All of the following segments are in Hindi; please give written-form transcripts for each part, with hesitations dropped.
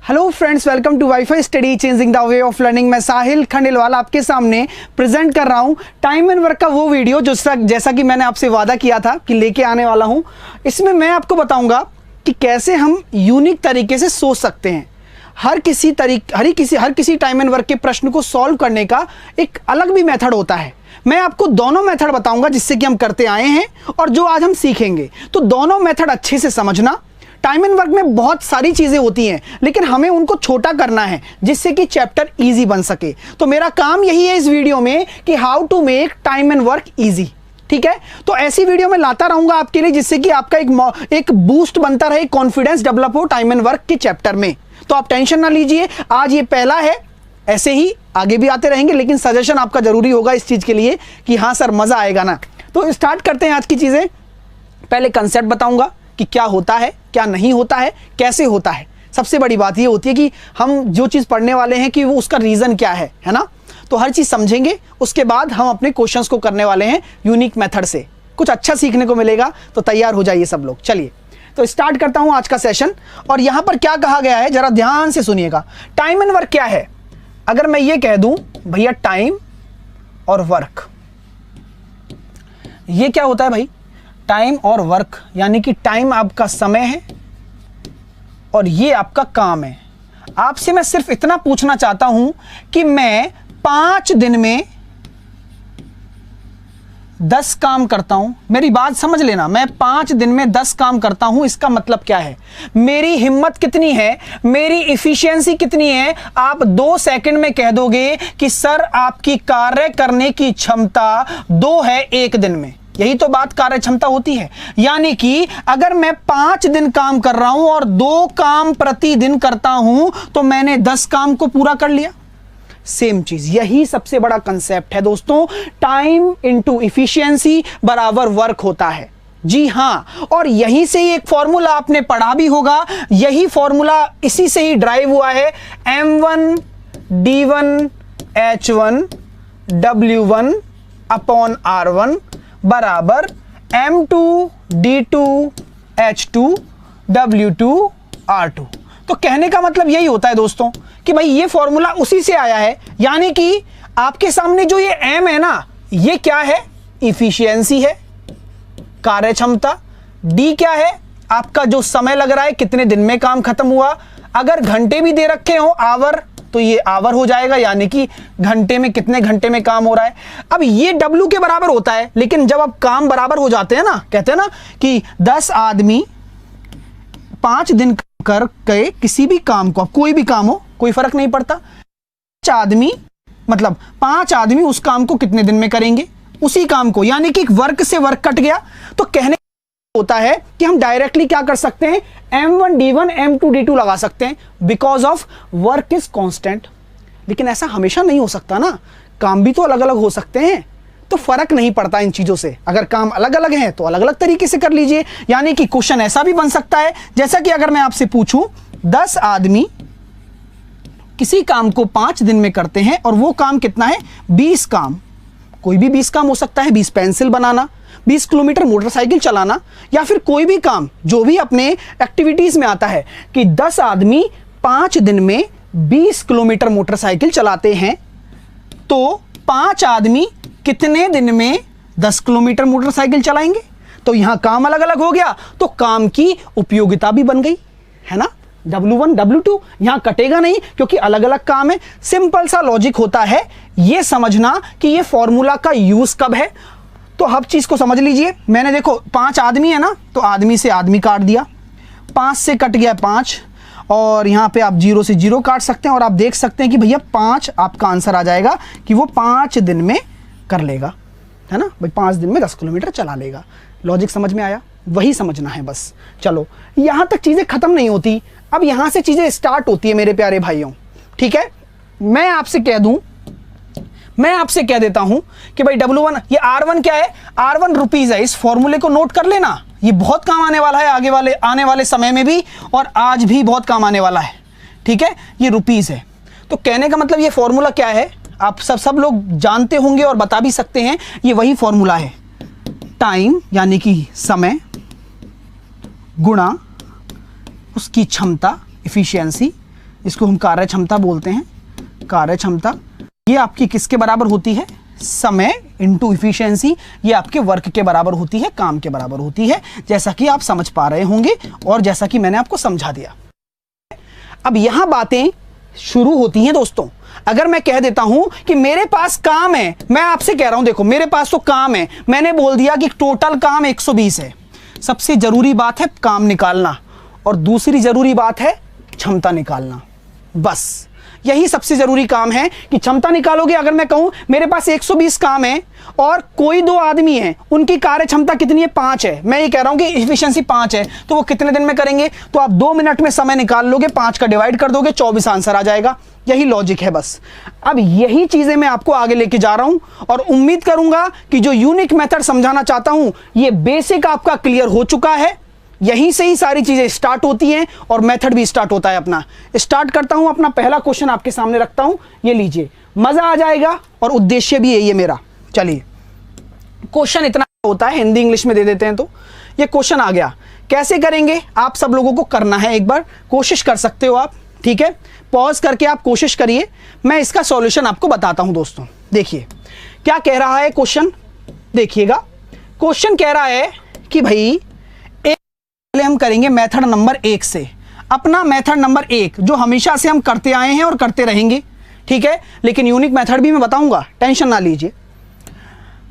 Hello friends, welcome to WiFi study changing the way of learning. मैं साहिल खंडेलवाल आपके सामने प्रेजेंट कर रहा हूं टाइम एंड वर्क का वो वीडियो जैसा कि मैंने आपसे वादा किया था कि लेके आने वाला हूं। इसमें मैं आपको बताऊंगा कि कैसे हम यूनिक तरीके से सोच सकते हैं। हर किसी टाइम एंड वर्क के प्रश्न को सॉल्व करने का एक अलग भी मेथड होता है। मैं आपको दोनों मेथड बताऊंगा जिससे कि हम करते आए हैं और जो आज हम सीखेंगे। तो दोनों मेथड अच्छे से समझना। टाइम एंड वर्क में बहुत सारी चीजें होती हैं, लेकिन हमें उनको छोटा करना है जिससे कि चैप्टर इजी बन सके। तो मेरा काम यही है इस वीडियो में कि how to make time and work easy. ठीक है, तो ऐसी वीडियो में लाता रहूंगा आपके लिए जिससे कि आपका एक बूस्ट बनता रहे, कॉन्फिडेंस डेवलप हो टाइम एंड वर्क के चैप्टर में। तो आप टेंशन ना लीजिए, आज ये पहला है, ऐसे ही आगे भी आते रहेंगे, लेकिन सजेशन आपका जरूरी होगा इस चीज के लिए कि हाँ सर मजा आएगा ना। तो स्टार्ट करते हैं आज की चीजें। पहले कंसेप्ट बताऊंगा कि क्या होता है, क्या नहीं होता है, कैसे होता है। सबसे बड़ी बात ये होती है कि हम जो चीज़ पढ़ने वाले हैं कि वो उसका रीज़न क्या है ना। तो हर चीज़ समझेंगे, उसके बाद हम अपने क्वेश्चंस को करने वाले हैं यूनिक मेथड से। कुछ अच्छा सीखने को मिलेगा, तो तैयार हो जाइए सब लोग। चलिए तो स्टार्ट करता हूं आज का सेशन। और यहां पर क्या कहा गया है जरा ध्यान से सुनिएगा। टाइम एंड वर्क क्या है? अगर मैं ये कह दूं भैया टाइम और वर्क, ये क्या होता है भाई? टाइम और वर्क यानी कि टाइम आपका समय है और ये आपका काम है। आपसे मैं सिर्फ इतना पूछना चाहता हूं कि मैं 5 दिन में 10 काम करता हूं। मेरी बात समझ लेना, मैं 5 दिन में 10 काम करता हूं। इसका मतलब क्या है? मेरी हिम्मत कितनी है, मेरी इफिशियंसी कितनी है? आप 2 सेकंड में कह दोगे कि सर आपकी कार्य करने की क्षमता 2 है 1 दिन में। यही तो बात कार्य क्षमता होती है। यानी कि अगर मैं 5 दिन काम कर रहा हूं और 2 काम प्रतिदिन करता हूं तो मैंने 10 काम को पूरा कर लिया। सेम चीज, यही सबसे बड़ा कंसेप्ट है दोस्तों। टाइम इनटू इफिशियंसी बराबर वर्क होता है। जी हां, और यहीं से ही एक फॉर्मूला आपने पढ़ा भी होगा। यही फॉर्मूला इसी से ही ड्राइव हुआ है। M1 D1 H1 W1 upon R1 बराबर M2 D2 H2 W2 R2। तो कहने का मतलब यही होता है दोस्तों कि भाई ये फॉर्मूला उसी से आया है। यानी कि आपके सामने जो ये M है ना, ये क्या है? इफिशियंसी है, कार्य क्षमता। D क्या है? आपका जो समय लग रहा है, कितने दिन में काम खत्म हुआ। अगर घंटे भी दे रखे हो, आवर, तो ये आवर हो जाएगा, यानी कि घंटे में कितने घंटे में काम हो रहा है। अब ये W के बराबर होता है, लेकिन जब अब काम बराबर हो जाते हैं ना, कहते हैं ना कि 10 आदमी 5 दिन कर के किसी भी काम को, कोई भी काम हो कोई फर्क नहीं पड़ता, 5 आदमी उस काम को कितने दिन में करेंगे, उसी काम को। यानी कि वर्क से वर्क कट गया। तो कहने होता है कि हम डायरेक्टली क्या कर सकते हैं? M1 D1 M2 D2 लगा सकते हैं, because of work is constant. लेकिन ऐसा हमेशा नहीं हो सकता ना, काम भी तो अलग अलग हो सकते हैं। तो फर्क नहीं पड़ता इन चीजों से। अगर काम अलग अलग हैं तो अलग अलग तरीके से कर लीजिए। यानी कि क्वेश्चन ऐसा भी बन सकता है, जैसा कि अगर मैं आपसे पूछूं 10 आदमी किसी काम को 5 दिन में करते हैं और वो काम कितना है? 20 काम। कोई भी 20 काम हो सकता है। 20 पेंसिल बनाना, 20 किलोमीटर मोटरसाइकिल चलाना, या फिर कोई भी काम जो भी अपने एक्टिविटीज में आता है कि 10 आदमी 5 दिन में 20 किलोमीटर मोटरसाइकिल चलाते हैं। तो 5 आदमी कितने दिन में 10 किलोमीटर मोटरसाइकिल चलाएंगे? तो यहां काम अलग अलग हो गया, तो काम की उपयोगिता भी बन गई, है ना। W1 W2 यहां कटेगा नहीं क्योंकि अलग अलग काम है। सिंपल सा लॉजिक होता है। यह समझना कि यह फॉर्मूला का यूज कब है। तो हर चीज को समझ लीजिए। मैंने देखो 5 आदमी है ना, तो आदमी से आदमी काट दिया, 5 से कट गया 5, और यहां पे आप 0 से 0 काट सकते हैं और आप देख सकते हैं कि भैया 5 आपका आंसर आ जाएगा कि वो 5 दिन में कर लेगा, है ना भाई। 5 दिन में 10 किलोमीटर चला लेगा। लॉजिक समझ में आया? वही समझना है बस। चलो, यहां तक चीजें खत्म नहीं होती, अब यहां से चीजें स्टार्ट होती है मेरे प्यारे भाइयों। ठीक है, मैं आपसे कह देता हूं कि भाई W1, ये R1 क्या है? R1 रुपीज है। इस फॉर्मूले को नोट कर लेना, ये बहुत काम आने वाला है आने वाले समय में भी, और आज भी बहुत काम आने वाला है। ठीक है, ये रुपीज है। तो कहने का मतलब ये फॉर्मूला क्या है? आप सब लोग जानते होंगे और बता भी सकते हैं। ये वही फॉर्मूला है, टाइम यानी कि समय गुणा उसकी क्षमता, इफिशियंसी, इसको हम कार्य क्षमता बोलते हैं, कार्य क्षमता। ये आपकी किसके बराबर होती है? समय इंटू इफिशियंसी। ये आपके वर्क के बराबर होती है, काम के बराबर होती है, जैसा कि आप समझ पा रहे होंगे और जैसा कि मैंने आपको समझा दिया। अब यहां बातें शुरू होती हैं दोस्तों। अगर मैं कह देता हूं कि मेरे पास काम है, मैं आपसे कह रहा हूं देखो मेरे पास तो काम है, मैंने बोल दिया कि टोटल काम 120 है। सबसे जरूरी बात है काम निकालना और दूसरी जरूरी बात है क्षमता निकालना। बस यही सबसे जरूरी काम है कि क्षमता निकालोगे। अगर मैं कहूं मेरे पास 120 काम है और कोई 2 आदमी हैं, उनकी कार्य क्षमता कितनी है? 5 है। मैं ये कह रहा हूं कि इफिशिएंसी 5 है, तो वो कितने दिन में करेंगे? तो आप 2 मिनट में समय निकाल लोगे, 5 का डिवाइड कर दोगे, 24 आंसर आ जाएगा। यही लॉजिक है बस। अब यही चीजें मैं आपको आगे लेके जा रहा हूं और उम्मीद करूंगा कि जो यूनिक मेथड समझाना चाहता हूं ये बेसिक आपका क्लियर हो चुका है। यहीं से ही सारी चीजें स्टार्ट होती हैं और मेथड भी स्टार्ट होता है अपना। स्टार्ट करता हूं, अपना पहला क्वेश्चन आपके सामने रखता हूं, ये लीजिए, मजा आ जाएगा और उद्देश्य भी यही है मेरा। चलिए, क्वेश्चन इतना होता है, हिंदी इंग्लिश में दे देते हैं। तो ये क्वेश्चन आ गया, कैसे करेंगे आप सब लोगों को करना है, एक बार कोशिश कर सकते हो आप, ठीक है? पॉज करके आप कोशिश करिए, मैं इसका सॉल्यूशन आपको बताता हूं दोस्तों। देखिए क्या कह रहा है क्वेश्चन, देखिएगा। क्वेश्चन कह रहा है कि भाई पहले हम करेंगे मेथड नंबर 1 से, अपना मेथड नंबर 1 जो हमेशा से हम करते आए हैं और करते रहेंगे, ठीक है? लेकिन यूनिक मेथड भी मैं बताऊंगा, टेंशन ना लीजिए।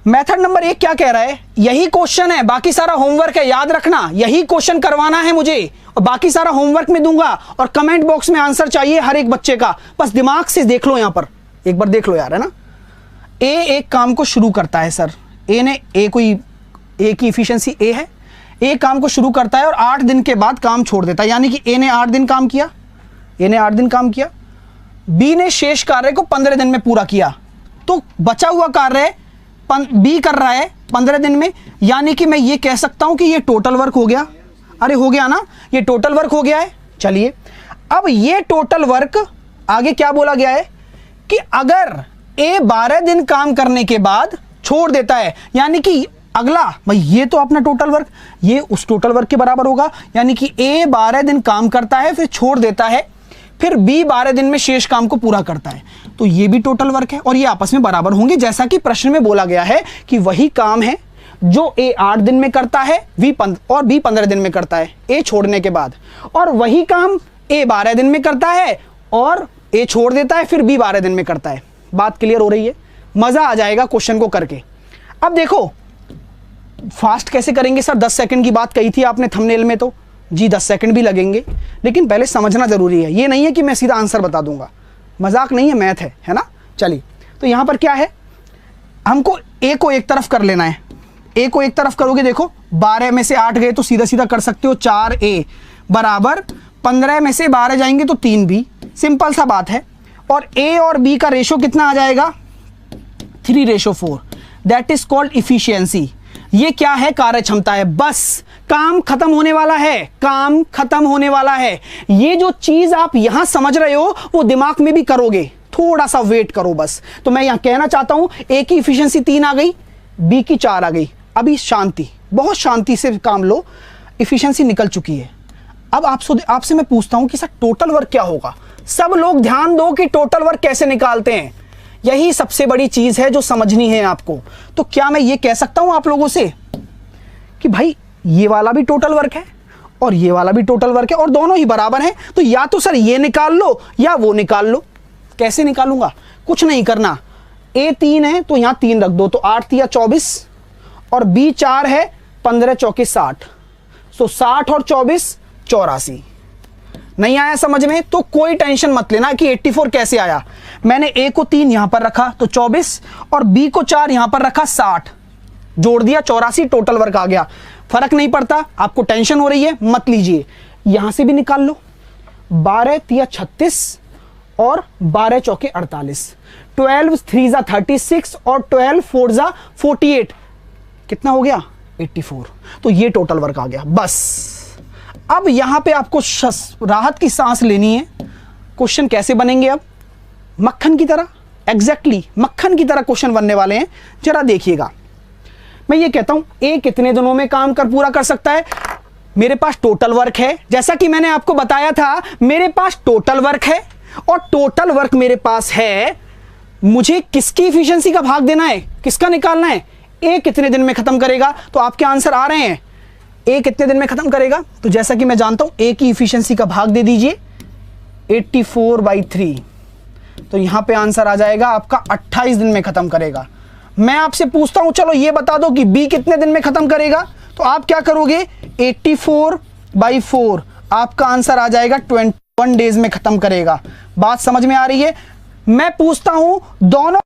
मेथड नंबर 1 क्या कह रहा है? यही क्वेश्चन है, बाकी सारा होमवर्क है, याद रखना यही क्वेश्चन करवाना है मुझे और बाकी सारा होमवर्क में दूंगा और कमेंट बॉक्स में आंसर चाहिए हर एक बच्चे का। बस दिमाग से देख लो, यहां पर एक बार देख लो यार, है ना? ए एक काम को शुरू करता है सर, ए की इफिशियंसी ए है, ए काम को शुरू करता है और 8 दिन के बाद काम छोड़ देता है, यानी कि ए ने 8 दिन काम किया, बी ने शेष कार्य को 15 दिन में पूरा किया, तो बचा हुआ कार्य बी कर रहा है 15 दिन में, यानी कि मैं ये कह सकता हूं कि ये टोटल वर्क हो गया। अरे हो गया ना, ये टोटल वर्क हो गया है। चलिए, अब ये टोटल वर्क आगे क्या बोला गया है कि अगर ए 12 दिन काम करने के बाद छोड़ देता है, यानी कि अगला भाई ये तो अपना टोटल वर्क, ये उस टोटल वर्क के बराबर होगा, यानी कि ए 12 दिन काम करता है फिर छोड़ देता है, फिर बी 12 दिन में शेष काम को पूरा करता है, तो ये भी टोटल वर्क है और ये आपस में बराबर होंगे, जैसा कि प्रश्न में बोला गया है कि वही काम है जो ए 8 दिन में करता है और बी 15 दिन में करता है ए छोड़ने के बाद, और वही काम ए 12 दिन में करता है और ए छोड़ देता है फिर बी 12 दिन में करता है। बात क्लियर हो रही है? मजा आ जाएगा क्वेश्चन को करके। अब देखो फास्ट कैसे करेंगे सर, 10 सेकंड की बात कही थी आपने थंबनेल में, तो जी 10 सेकंड भी लगेंगे, लेकिन पहले समझना जरूरी है। ये नहीं है कि मैं सीधा आंसर बता दूंगा, मजाक नहीं है, मैथ है ना? चलिए, तो यहां पर क्या है, हमको ए को एक तरफ कर लेना है। ए को एक तरफ करोगे, देखो 12 में से 8 गए तो सीधा सीधा कर सकते हो, 4a बराबर 15 में से 12 जाएंगे तो 3b, सिंपल सा बात है। और ए और बी का रेशो कितना आ जाएगा? 3:4, दैट इज कॉल्ड इफिशियंसी। ये क्या है? कार्य क्षमता है। बस काम खत्म होने वाला है, काम खत्म होने वाला है। ये जो चीज आप यहां समझ रहे हो वो दिमाग में भी करोगे, थोड़ा सा वेट करो बस। तो मैं यहां कहना चाहता हूं ए की इफिशियंसी 3 आ गई, बी की 4 आ गई। अभी शांति, बहुत शांति से काम लो, इफिशियंसी निकल चुकी है। अब आपसे मैं पूछता हूं कि सर टोटल वर्क क्या होगा? सब लोग ध्यान दो कि टोटल वर्क कैसे निकालते हैं, यही सबसे बड़ी चीज है जो समझनी है आपको। तो क्या मैं ये कह सकता हूं आप लोगों से कि भाई ये वाला भी टोटल वर्क है और ये वाला भी टोटल वर्क है और दोनों ही बराबर हैं, तो या तो सर ये निकाल लो या वो निकाल लो। कैसे निकालूंगा? कुछ नहीं करना, ए 3 है तो यहां 3 रख दो, तो 8 या 24 और बी 4 है, 15 चौके 60, तो 60 और 24 84। नहीं आया समझ में तो कोई टेंशन मत लेना कि 84 कैसे आया। मैंने ए को 3 यहां पर रखा तो 24 और बी को 4 यहां पर रखा 60, जोड़ दिया 84, टोटल वर्क आ गया। फर्क नहीं पड़ता, आपको टेंशन हो रही है मत लीजिए, यहां से भी निकाल लो। 12 या 36 और 12 चौके 48, 12 3 जा 36 और 12 4 जा 48, कितना हो गया? 84। तो ये टोटल वर्क आ गया। बस अब यहां पे आपको राहत की सांस लेनी है। क्वेश्चन कैसे बनेंगे? अब मक्खन की तरह, एग्जैक्टली मक्खन की तरह क्वेश्चन बनने वाले हैं। जरा देखिएगा, मैं ये कहता हूं ए कितने दिनों में काम कर पूरा कर सकता है? मेरे पास टोटल वर्क है, जैसा कि मैंने आपको बताया था मेरे पास टोटल वर्क है, और टोटल वर्क मेरे पास है, मुझे किसकी इफिशिएंसी का भाग देना है, किसका निकालना है, ए कितने दिन में खत्म करेगा। तो आपके आंसर आ रहे हैं, ए कितने दिन में खत्म करेगा। तो जैसा कि मैं जानता हूं ए की इफिशिएंसी का भाग दे दीजिए 84/3, तो यहां पे आंसर आ जाएगा आपका 28 दिन में खत्म करेगा। मैं आपसे पूछता हूं चलो ये बता दो कि बी कितने दिन में खत्म करेगा, तो आप क्या करोगे 84/4, आपका आंसर आ जाएगा 21 डेज में खत्म करेगा। बात समझ में आ रही है। मैं पूछता हूं दोनों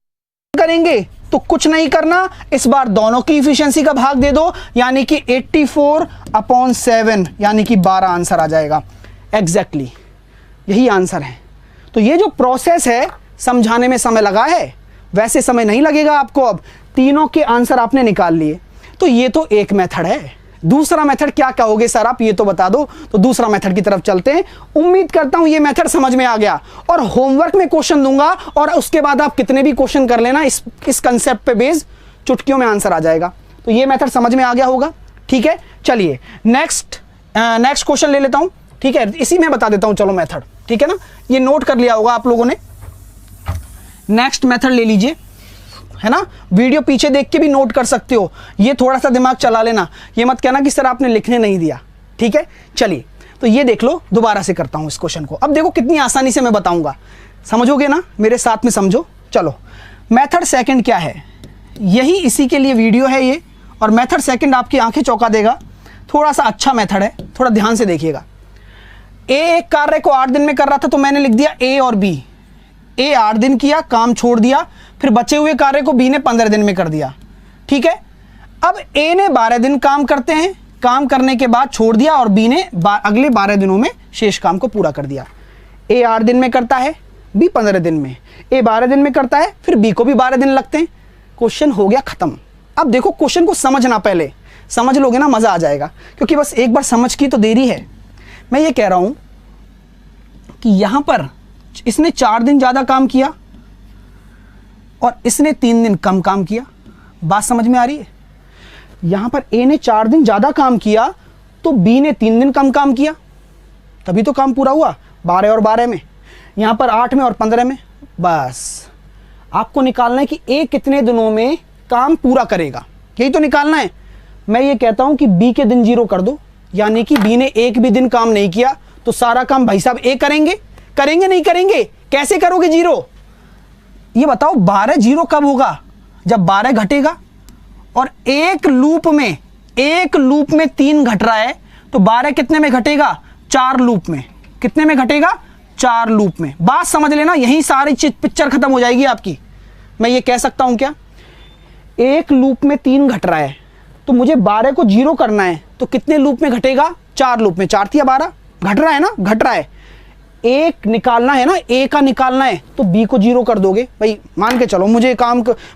करेंगे, तो कुछ नहीं करना, इस बार दोनों की इफिशिएंसी का भाग दे दो, यानी कि 84/7 यानी कि 12 आंसर आ जाएगा। एग्जैक्टली यही आंसर है। तो ये जो प्रोसेस है समझाने में समय लगा है, वैसे समय नहीं लगेगा आपको। अब तीनों के आंसर आपने निकाल लिए, तो ये तो एक मेथड है। दूसरा मेथड क्या कहोगे सर आप, ये तो बता दो। तो दूसरा मेथड की तरफ चलते हैं। उम्मीद करता हूं ये मेथड समझ में आ गया, और होमवर्क में क्वेश्चन दूंगा और उसके बाद आप कितने भी क्वेश्चन कर लेना, इस कंसेप्ट पे बेस चुटकियों में आंसर आ जाएगा। तो ये मेथड समझ में आ गया होगा, ठीक है। चलिए नेक्स्ट क्वेश्चन ले लेता हूं, ठीक है। इसी में बता देता हूं चलो मेथड, ठीक है ना, ये नोट कर लिया होगा आप लोगों ने। नेक्स्ट मेथड ले लीजिए, है ना, वीडियो पीछे देख के भी नोट कर सकते हो, ये थोड़ा सा दिमाग चला लेना, ये मत कहना कि सर आपने लिखने नहीं दिया, ठीक है। चलिए तो ये देख लो, दोबारा से करता हूं इस क्वेश्चन को। अब देखो कितनी आसानी से मैं बताऊंगा, समझोगे ना, मेरे साथ में समझो। चलो मेथड सेकंड क्या है, यही इसी के लिए वीडियो है ये, और मेथड सेकंड आपकी आंखें चौंका देगा। थोड़ा सा अच्छा मेथड है, थोड़ा ध्यान से देखिएगा। ए एक कार्य को 8 दिन में कर रहा था, तो मैंने लिख दिया ए और बी। ए 8 दिन किया, काम छोड़ दिया, फिर बचे हुए कार्य को बी ने 15 दिन में कर दिया, ठीक है। अब ए ने 12 दिन काम करते हैं, काम करने के बाद छोड़ दिया, और बी ने अगले 12 दिनों में शेष काम को पूरा कर दिया। ए 8 दिन में करता है, बी 15 दिन में। ए 12 दिन में करता है, फिर बी को भी 12 दिन लगते हैं। क्वेश्चन हो गया खत्म। अब देखो क्वेश्चन को समझना, पहले समझ लोगे ना मजा आ जाएगा, क्योंकि बस एक बार समझ की तो देरी है। मैं ये कह रहा हूं कि यहां पर इसने 4 दिन ज्यादा काम किया और इसने 3 दिन कम काम किया। बात समझ में आ रही है। यहां पर ए ने 4 दिन ज्यादा काम किया, तो बी ने 3 दिन कम काम किया, तभी तो काम पूरा हुआ 12 और 12 में। यहां पर 8 में और 15 में। बस आपको निकालना है कि ए कितने दिनों में काम पूरा करेगा, यही तो निकालना है। मैं ये कहता हूं कि बी के दिन 0 कर दो, यानी कि बी ने एक भी दिन काम नहीं किया, तो सारा काम भाई साहब ए करेंगे। करेंगे नहीं करेंगे, कैसे करोगे 0? ये बताओ 12 0 कब होगा, जब 12 घटेगा, और एक लूप में 3 घट रहा है, तो 12 कितने में घटेगा, 4 लूप में। कितने में घटेगा, 4 लूप में। बात समझ लेना, यही सारी पिक्चर खत्म हो जाएगी आपकी। मैं ये कह सकता हूं क्या, एक लूप में 3 घट रहा है, तो मुझे 12 को 0 करना है, तो कितने लूप में घटेगा, 4 लूप में। 4 या 12 घट रहा है ना, घट रहा है। एक निकालना है ना, ए का निकालना है, तो बी को 0 कर दोगे। भाई मान के चलो मुझे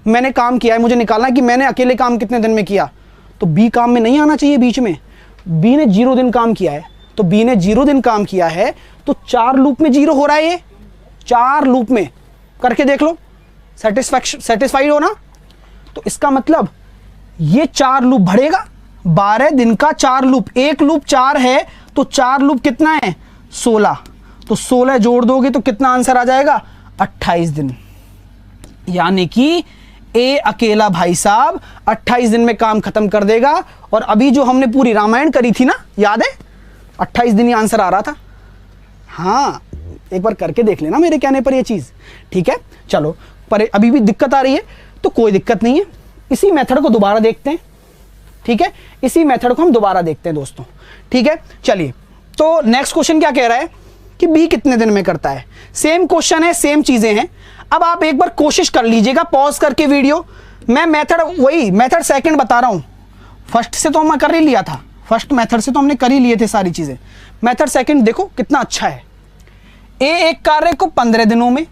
मैंने काम किया है, मुझे निकालना है कि मैंने अकेले काम कितने दिन में किया, तो बी काम में नहीं आना चाहिए बीच में। बी ने 0 दिन काम किया है, तो बी ने 0 दिन काम किया है, तो 4 लूप में 0 हो रहा है। ये 4 लूप में करके देख लो, सेटिस्फाइड हो ना। तो इसका मतलब ये 4 लूप बढ़ेगा, 12 दिन का 4 लूप। एक लूप 4 है, तो 4 लूप कितना है, 16। तो 16 जोड़ दोगे तो कितना आंसर आ जाएगा, 28 दिन। यानी कि ए अकेला भाई साहब 28 दिन में काम खत्म कर देगा। और अभी जो हमने पूरी रामायण करी थी ना, याद है, 28 दिन ही आंसर आ रहा था। हाँ एक बार करके देख लेना मेरे कहने पर ये चीज, ठीक है। चलो पर अभी भी दिक्कत आ रही है, तो कोई दिक्कत नहीं है, इसी मेथड को दोबारा देखते हैं, ठीक है। इसी मेथड को हम दोबारा देखते हैं दोस्तों, ठीक है। चलिए तो नेक्स्ट क्वेश्चन क्या कह रहा है कि बी कितने दिन में करता है। सेम क्वेश्चन है, सेम चीजें हैं। अब आप एक बार कोशिश कर लीजिएगा पॉज करके वीडियो। मैं मेथड वही मेथड सेकंड बता रहा हूं, फर्स्ट से तो मैं कर ही लिया था, फर्स्ट मेथड से तो हमने कर ही लिए थे सारी चीजें। मेथड सेकंड देखो कितना अच्छा है। ए एक कार्य को 15 दिनों में,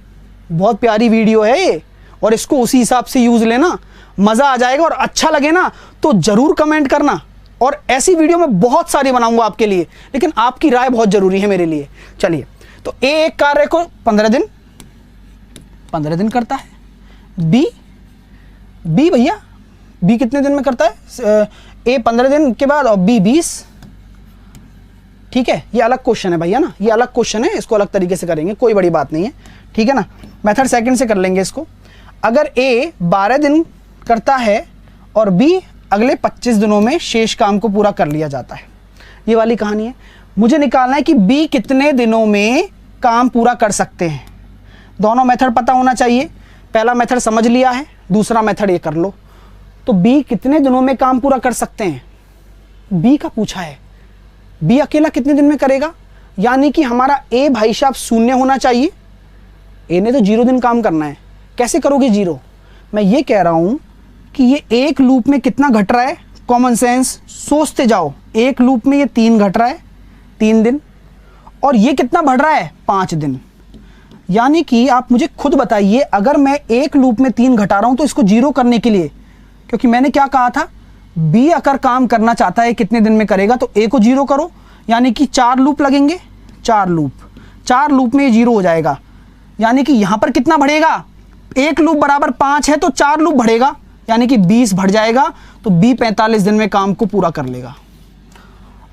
बहुत प्यारी वीडियो है ये, और इसको उसी हिसाब से यूज लेना, मजा आ जाएगा। और अच्छा लगे ना तो जरूर कमेंट करना, और ऐसी वीडियो मैं बहुत सारी बनाऊंगा आपके लिए, लेकिन आपकी राय बहुत जरूरी है मेरे लिए। चलिए तो ए एक कार्य को 15 दिन करता है। बी भैया बी कितने दिन में करता है, ए 15 दिन के बाद, और बी 20, ठीक है, ये अलग क्वेश्चन है भैया ना, ये अलग क्वेश्चन है, इसको अलग तरीके से करेंगे, कोई बड़ी बात नहीं है, ठीक है ना। मेथड सेकंड से कर लेंगे इसको। अगर ए 12 दिन करता है और बी अगले 25 दिनों में शेष काम को पूरा कर लिया जाता है, ये वाली कहानी है। मुझे निकालना है कि बी कितने दिनों में काम पूरा कर सकते हैं। दोनों मेथड पता होना चाहिए, पहला मेथड समझ लिया है, दूसरा मेथड ये कर लो। तो बी कितने दिनों में काम पूरा कर सकते हैं, बी का पूछा है, बी अकेला कितने दिन में करेगा, यानी कि हमारा ए भाई साहब 0 होना चाहिए। ए ने तो 0 दिन काम करना है, कैसे करोगे 0? मैं ये कह रहा हूं कि ये एक लूप में कितना घट रहा है, कॉमन सेंस सोचते जाओ, एक लूप में ये 3 घट रहा है 3 दिन, और ये कितना बढ़ रहा है 5 दिन। यानी कि आप मुझे खुद बताइए, अगर मैं एक लूप में 3 घटा रहा हूं तो इसको 0 करने के लिए, क्योंकि मैंने क्या कहा था, बी अगर काम करना चाहता है कितने दिन में करेगा तो ए को 0 करो, यानी कि 4 लूप लगेंगे, 4 लूप में ये 0 हो जाएगा। यानी कि यहां पर कितना बढ़ेगा, एक लूप बराबर 5 है तो 4 लूप बढ़ेगा, यानी कि 20 बढ़ जाएगा। तो बी 45 दिन में काम को पूरा कर लेगा।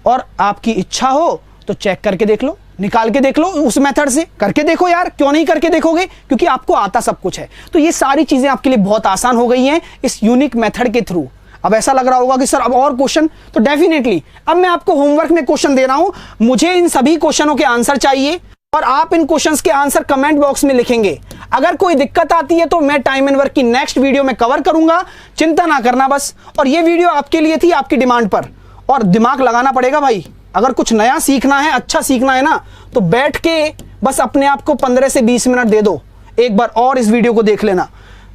और आपकी इच्छा हो तो चेक करके देख लो, निकाल के देख लो, उस मेथड से करके देखो यार, क्यों नहीं करके देखोगे, क्योंकि आपको आता सब कुछ है। तो ये सारी चीजें आपके लिए बहुत आसान हो गई हैं इस यूनिक मेथड के थ्रू। अब ऐसा लग रहा होगा कि सर अब और क्वेश्चन, तो डेफिनेटली अब मैं आपको होमवर्क में क्वेश्चन दे रहा हूं, मुझे इन सभी क्वेश्चनों के आंसर चाहिए और आप इन क्वेश्चंस के आंसर कमेंट बॉक्स में लिखेंगे। अगर कोई दिक्कत आती है तो मैं टाइम एंड वर्क की नेक्स्ट वीडियो में कवर करूंगा, चिंता ना करना बस। और ये वीडियो आपके लिए थी, आपकी डिमांड पर, और दिमाग लगाना पड़ेगा भाई। अगर कुछ नया सीखना है, अच्छा सीखना है ना, तो बैठ के बस अपने आप को 15 से 20 मिनट दे दो, एक बार और इस वीडियो को देख लेना।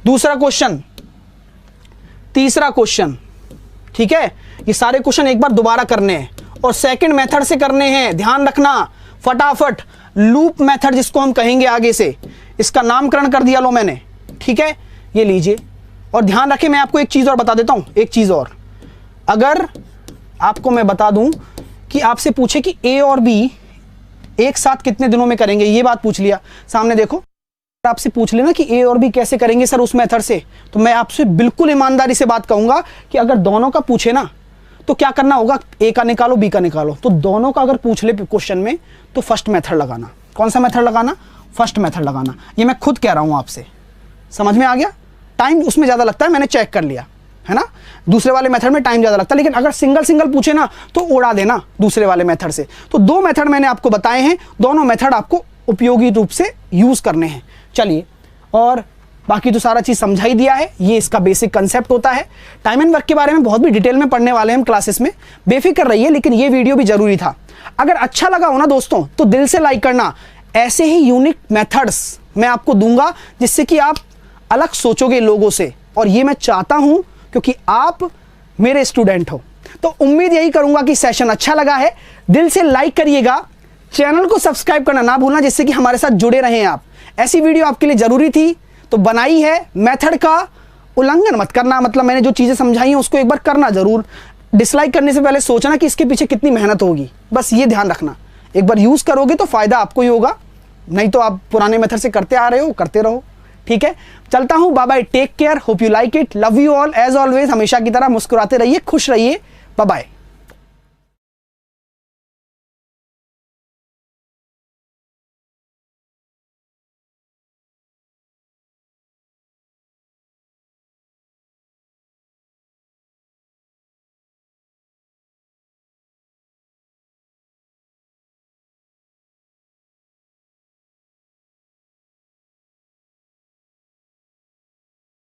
दूसरा क्वेश्चन, तीसरा क्वेश्चन, ठीक है, ये सारे क्वेश्चन एक बार दोबारा करने हैं और सेकंड मेथड से करने हैं, ध्यान रखना फटाफट। लूप मेथड जिसको हम कहेंगे आगे से, इसका नामकरण कर दिया लो मैंने, ठीक है, ये लीजिए। और ध्यान रखें, मैं आपको एक चीज और बता देता हूं, एक चीज और, अगर आपको मैं बता दूं कि आपसे पूछे कि ए और बी एक साथ कितने दिनों में करेंगे, ये बात पूछ लिया, सामने देखो, आपसे पूछ लेना कि ए और बी कैसे करेंगे सर उस मेथड से, तो मैं आपसे बिल्कुल ईमानदारी से बात कहूंगा कि अगर दोनों का पूछे ना तो क्या करना होगा, ए का निकालो बी का निकालो। तो दोनों का अगर पूछ ले क्वेश्चन में तो फर्स्ट मेथड लगाना। कौन सा मेथड लगाना, फर्स्ट मेथड लगाना। ये मैं खुद कह रहा हूं आपसे, समझ में आ गया। टाइम उसमें ज्यादा लगता है, मैंने चेक कर लिया है ना, दूसरे वाले मेथड में टाइम ज्यादा लगता है, लेकिन अगर सिंगल सिंगल पूछे ना तो उड़ा देना दूसरे वाले मेथड से। तो 2 मेथड मैंने आपको बताए हैं, दोनों मेथड आपको उपयोगी रूप से यूज करने हैं। चलिए, और बाकी तो सारा चीज समझा ही दिया है, ये इसका बेसिक कंसेप्ट होता है। टाइम एंड वर्क के बारे में बहुत भी डिटेल में पढ़ने वाले हैं हम क्लासेस में, बेफिक्र रहिए, लेकिन ये वीडियो भी जरूरी था। अगर अच्छा लगा हो ना दोस्तों तो दिल से लाइक करना। ऐसे ही यूनिक मेथड्स मैं आपको दूंगा जिससे कि आप अलग सोचोगे लोगों से, और ये मैं चाहता हूं क्योंकि आप मेरे स्टूडेंट हो। तो उम्मीद यही करूंगा कि सेशन अच्छा लगा है, दिल से लाइक करिएगा, चैनल को सब्सक्राइब करना ना भूलना जिससे कि हमारे साथ जुड़े रहें आप। ऐसी वीडियो आपके लिए जरूरी थी तो बनाई है। मेथड का उल्लंघन मत करना, मतलब मैंने जो चीजें समझाई हैं उसको एक बार करना जरूर। डिसलाइक करने से पहले सोचना कि इसके पीछे कितनी मेहनत होगी, बस ये ध्यान रखना। एक बार यूज करोगे तो फायदा आपको ही होगा, नहीं तो आप पुराने मेथड से करते आ रहे हो, करते रहो। ठीक है, चलता हूं, bye bye, take care, hope you like it, love you all as always. हमेशा की तरह मुस्कुराते रहिए, खुश रहिए, बाय बाय।